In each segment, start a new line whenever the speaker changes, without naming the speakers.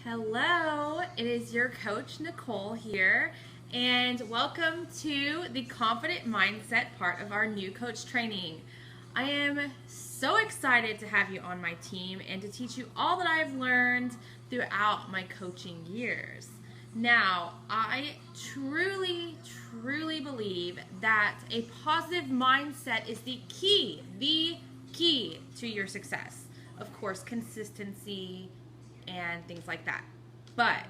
Hello, it is your coach Nicole here, and welcome to the Confident Mindset part of our new coach training. I am so excited to have you on my team and to teach you all that I've learned throughout my coaching years. Now, I truly believe that a positive mindset is the key to your success. Of course, consistency and things like that. But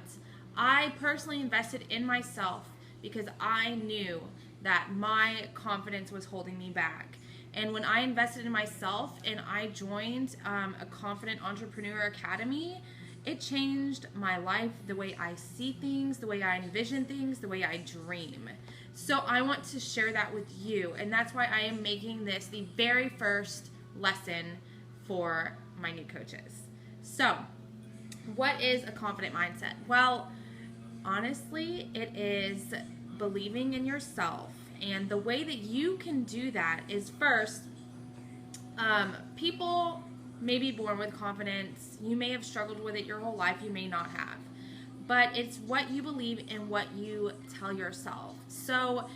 I personally invested in myself because I knew that my confidence was holding me back. And when I invested in myself and I joined a Confident Entrepreneur Academy, it changed my life, the way I see things, the way I envision things, the way I dream. So I want to share that with you, and that's why I am making this the very first lesson for my new coaches. So, what is a confident mindset? Well, honestly, it is believing in yourself. And the way that you can do that is first, people may be born with confidence. You may have struggled with it your whole life. You may not have. But it's what you believe and what you tell yourself. So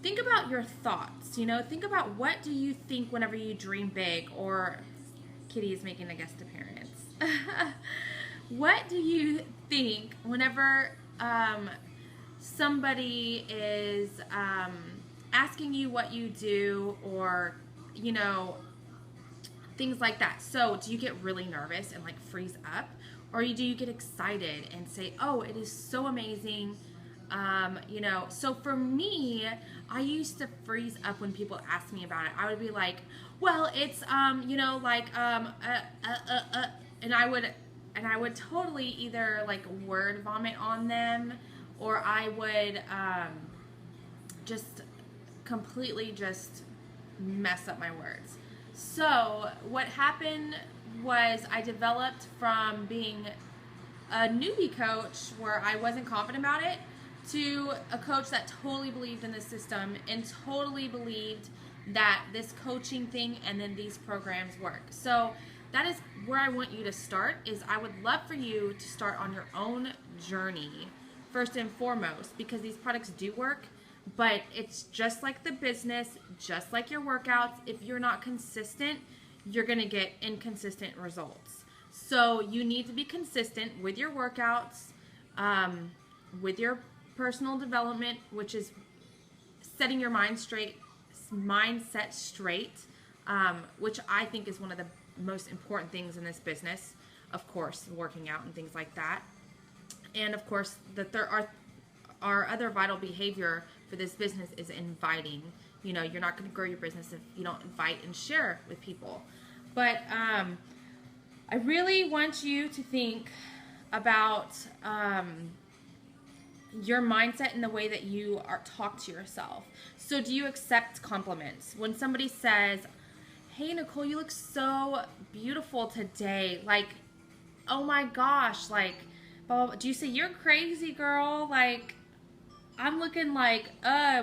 think about your thoughts. Think about what do you think whenever you dream big, or Kitty is making a guest appearance. What do you think whenever somebody is asking you what you do, or, things like that? So do you get really nervous and like freeze up? Or do you get excited and say, oh, it is so amazing? So for me, I used to freeze up when people asked me about it. I would be like, well, it's, and I would totally either like word vomit on them, or I would just completely just mess up my words. So what happened was I developed from being a newbie coach where I wasn't confident about it to a coach that totally believed in the system and totally believed that this coaching thing and then these programs work. So that is where I want you to start. I would love for you to start on your own journey first and foremost, because these products do work, but it's just like the business, just like your workouts. If you're not consistent, you're going to get inconsistent results. So you need to be consistent with your workouts, with your personal development, which is setting your mindset straight, which I think is one of the most important things in this business. Of course, working out and things like that. And of course, our other vital behavior for this business is inviting. You're not going to grow your business if you don't invite and share with people. But I really want you to think about your mindset and the way that you talk to yourself. So do you accept compliments? When somebody says, hey, Nicole, you look so beautiful today. Like, oh my gosh, like, blah, blah, blah. Do you say, you're crazy, girl? Like, I'm looking like,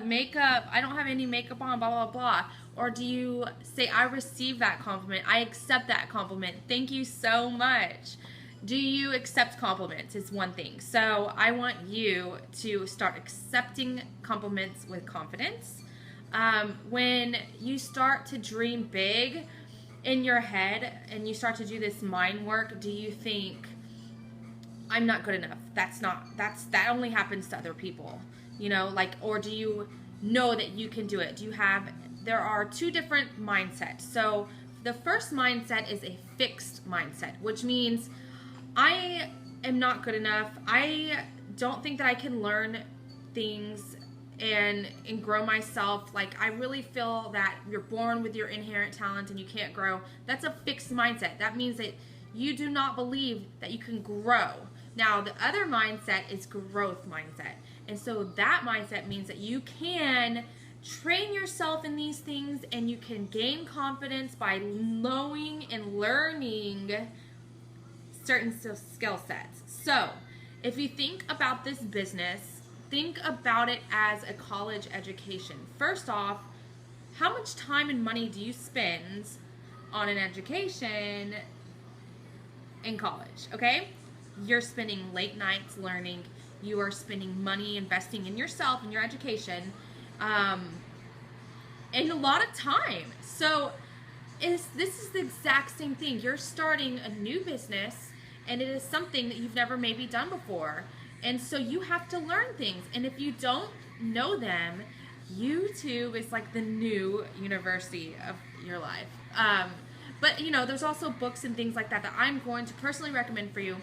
makeup. I don't have any makeup on, blah, blah, blah. Or do you say, I received that compliment. I accept that compliment. Thank you so much. Do you accept compliments is one thing. So I want you to start accepting compliments with confidence. When you start to dream big in your head and you start to do this mind work, do you think, I'm not good enough? That only happens to other people, or do you know that you can do it? There are two different mindsets. So the first mindset is a fixed mindset, which means I am not good enough. I don't think that I can learn things and grow myself. Like, I really feel that you're born with your inherent talent and you can't grow. That's a fixed mindset. That means that you do not believe that you can grow. Now, the other mindset is growth mindset. And so that mindset means that you can train yourself in these things and you can gain confidence by knowing and learning certain skill sets. So, if you think about this business, think about it as a college education. First off, how much time and money do you spend on an education in college? Okay? you're spending late nights learning, you are spending money investing in yourself and your education, and a lot of time. So this is the exact same thing. You're starting a new business, and it is something that you've never maybe done before. And so you have to learn things. And if you don't know them, YouTube is like the new university of your life. But, you know, there's also books and things like that that I'm going to personally recommend for you.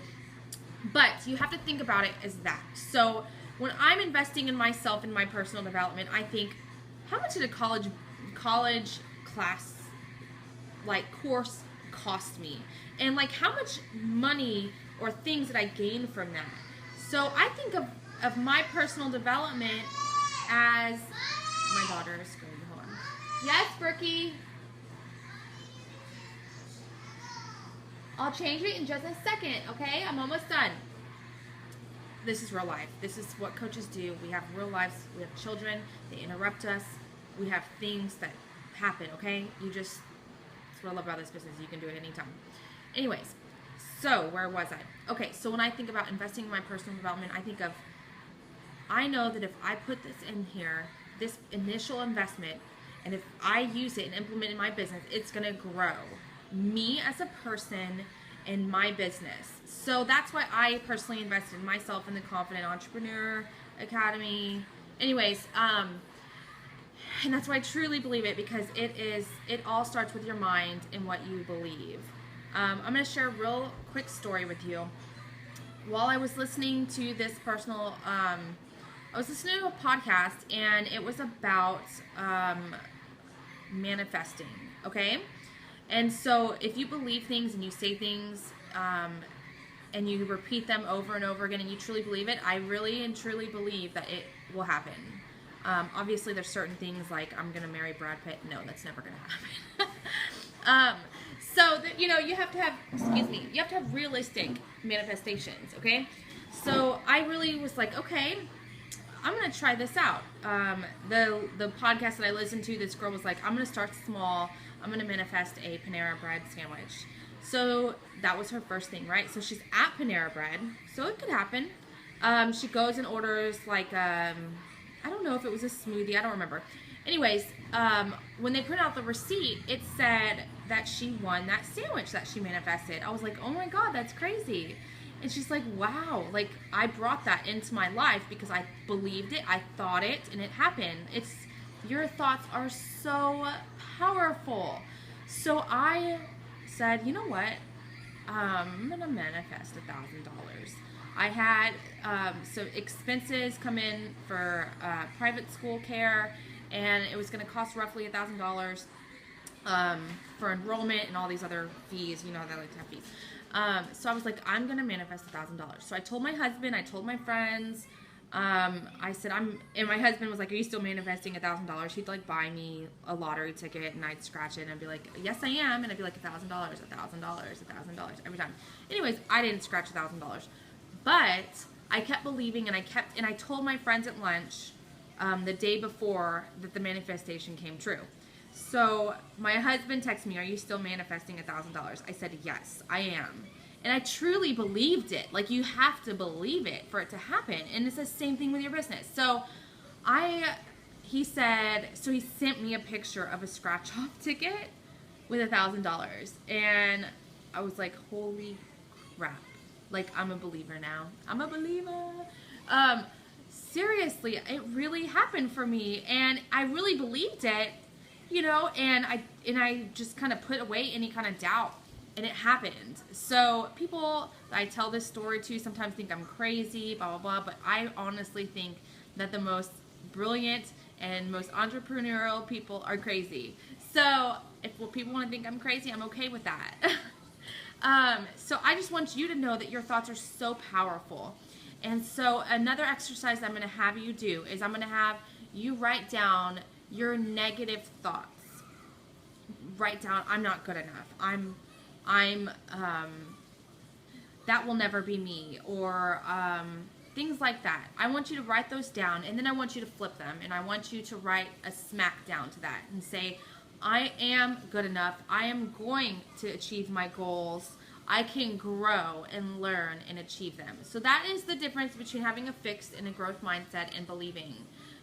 But you have to think about it as that. So when I'm investing in myself and my personal development, I think, how much did a college class, like, course cost me? And, like, how much money or things that I gained from that? So I think of my personal development as, my daughter is screaming, hold on. Yes, Berkey? I'll change it in just a second, okay? I'm almost done. This is real life. This is what coaches do. We have real lives. We have children. They interrupt us. We have things that happen, okay? That's what I love about this business. You can do it anytime. Anyways, so where was I? Okay, so when I think about investing in my personal development, I know that if I put this in here, this initial investment, and if I use it and implement it in my business, it's going to grow me as a person and my business. So that's why I personally invested in myself in the Confident Entrepreneur Academy. Anyways, and that's why I truly believe it, because it all starts with your mind and what you believe. I'm going to share a real quick story with you. While I was listening to this personal, I was listening to a podcast, and it was about manifesting, okay? And so if you believe things and you say things and you repeat them over and over again and you truly believe it, I really and truly believe that it will happen. Obviously, there's certain things like, I'm going to marry Brad Pitt. No, that's never going to happen. You have to have, you have to have realistic manifestations, okay? So I really was like, okay, I'm going to try this out. The podcast that I listened to, this girl was like, I'm going to start small. I'm going to manifest a Panera Bread sandwich. So that was her first thing, right? So she's at Panera Bread, so it could happen. She goes and orders like, I don't know if it was a smoothie, I don't remember. Anyways, when they put out the receipt, it said that she won that sandwich that she manifested. I was like, oh my God, that's crazy. And she's like, wow, like, I brought that into my life because I believed it, I thought it, and it happened. Your thoughts are so powerful. So I said, you know what? I'm going to manifest $1,000. I had some expenses come in for private school care, and it was going to cost roughly $1,000 for enrollment and all these other fees. You know how they like to have fees. So I was like, I'm going to manifest $1,000. So I told my husband, I told my friends, I said, and my husband was like, are you still manifesting $1,000? He'd like buy me a lottery ticket, and I'd scratch it, and I'd be like, yes, I am. And I'd be like, $1,000, $1,000, $1,000 every time. Anyways, I didn't scratch $1,000, but I kept believing, and I told my friends at lunch, the day before that the manifestation came true. So my husband texted me, are you still manifesting $1,000? I said, yes, I am. And I truly believed it. Like, you have to believe it for it to happen. And it's the same thing with your business. So he sent me a picture of a scratch-off ticket with $1,000. And I was like, holy crap. Like, I'm a believer now. I'm a believer. Seriously, it really happened for me. And I really believed it, you know, and I just kind of put away any kind of doubt. And it happened. So people that I tell this story to sometimes think I'm crazy, blah, blah, blah. But I honestly think that the most brilliant and most entrepreneurial people are crazy. So if people want to think I'm crazy, I'm okay with that. So I just want you to know that your thoughts are so powerful. And so another exercise I'm going to have you do is I'm going to have you write down your negative thoughts. Write down, I'm not good enough. That will never be me, or things like that. I want you to write those down, and then I want you to flip them, and I want you to write a smack down to that and say, I am good enough. I am going to achieve my goals. I can grow and learn and achieve them. So that is the difference between having a fixed and a growth mindset and believing.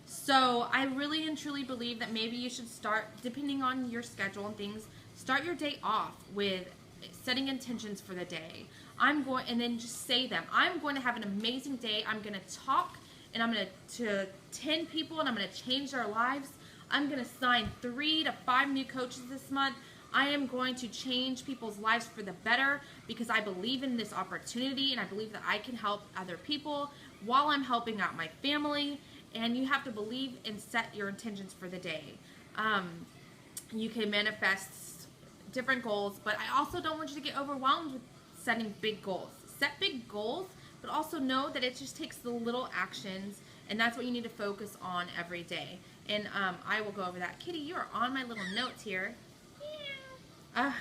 So I really and truly believe that maybe you should start, depending on your schedule and things, start your day off with setting intentions for the day. And then just say them. I'm going to have an amazing day. I'm going to talk, and I'm going to 10 people, and I'm going to change their lives. I'm going to sign 3 to 5 new coaches this month. I am going to change people's lives for the better because I believe in this opportunity, and I believe that I can help other people while I'm helping out my family. And you have to believe and set your intentions for the day. You can manifest different goals, but I also don't want you to get overwhelmed with setting big goals. Set big goals, but also know that it just takes the little actions, and that's what you need to focus on every day. And I will go over that. Kitty, you are on my little notes here. So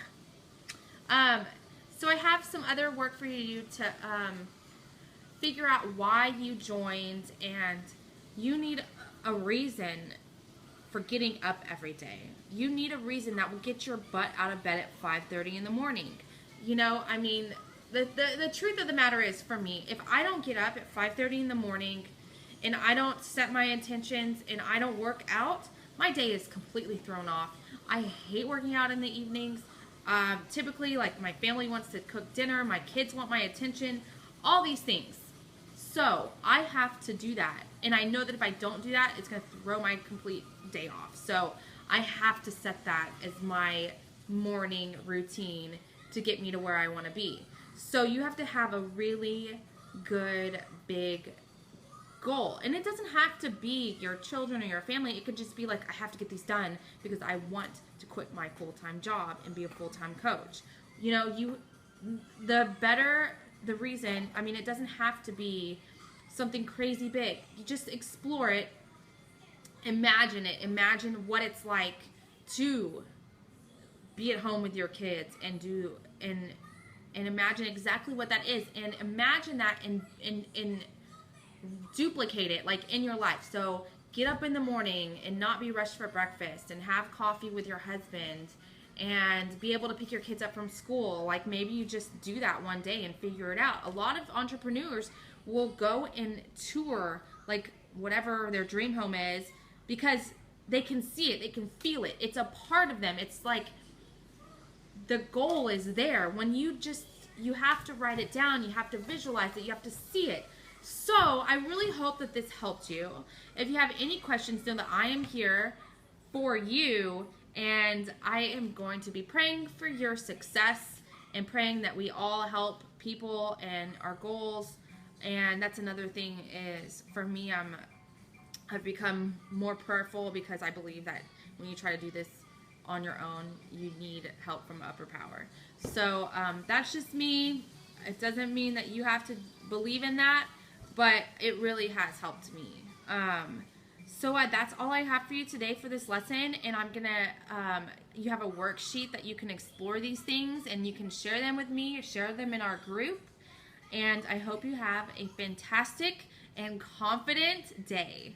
I have some other work for you to figure out why you joined, and you need a reason for getting up every day. You need a reason that will get your butt out of bed at 5:30 in the morning. You know, I mean, the truth of the matter is, for me, if I don't get up at 5:30 in the morning and I don't set my intentions and I don't work out, my day is completely thrown off. I hate working out in the evenings. Typically, like, my family wants to cook dinner, my kids want my attention, all these things. So I have to do that. And I know that if I don't do that, it's going to throw my complete day off. So I have to set that as my morning routine to get me to where I want to be. So you have to have a really good, big goal. And it doesn't have to be your children or your family. It could just be like, I have to get these done because I want to quit my full-time job and be a full-time coach. You know, the reason, I mean, it doesn't have to be something crazy big. You just explore it, imagine it, imagine what it's like to be at home with your kids and imagine exactly what that is, and imagine that and duplicate it like in your life. So get up in the morning and not be rushed for breakfast, and have coffee with your husband, and be able to pick your kids up from school. Like, maybe you just do that one day and figure it out. A lot of entrepreneurs will go and tour, like, whatever their dream home is, because they can see it, they can feel it. It's a part of them. It's like the goal is there. When you have to write it down, you have to visualize it, you have to see it. So I really hope that this helped you. If you have any questions, know that I am here for you, and I am going to be praying for your success and praying that we all help people and our goals. And that's another thing is, for me, I've become more prayerful because I believe that when you try to do this on your own, you need help from upper power. So that's just me. It doesn't mean that you have to believe in that, but it really has helped me. So that's all I have for you today for this lesson, and I'm gonna, you have a worksheet that you can explore these things, and you can share them with me, or share them in our group, and I hope you have a fantastic and confident day.